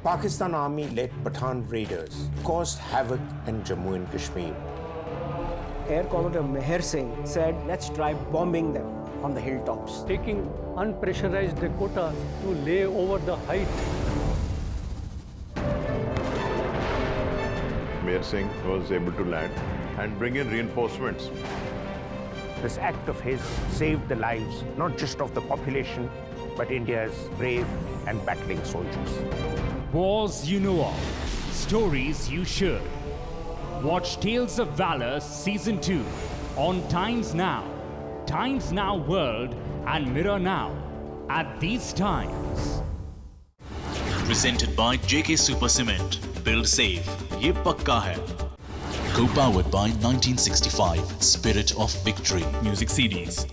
Pakistan Army-led Pathan raiders caused havoc in Jammu and Kashmir. Air Commodore Mehar Singh said, let's try bombing them on the hilltops. Taking unpressurized Dakota to lay over the height. Mehar Singh was able to land and bring in reinforcements. This act of his saved the lives not just of the population, but India's brave and battling soldiers. Wars you know of, stories you should. Watch Tales of Valour Season 2 on Times Now, Times Now World and Mirror Now at these times. Presented by JK Super Cement. Build safe. Ye pakka hai. Co-powered by 1965 Spirit of Victory. Music CDs.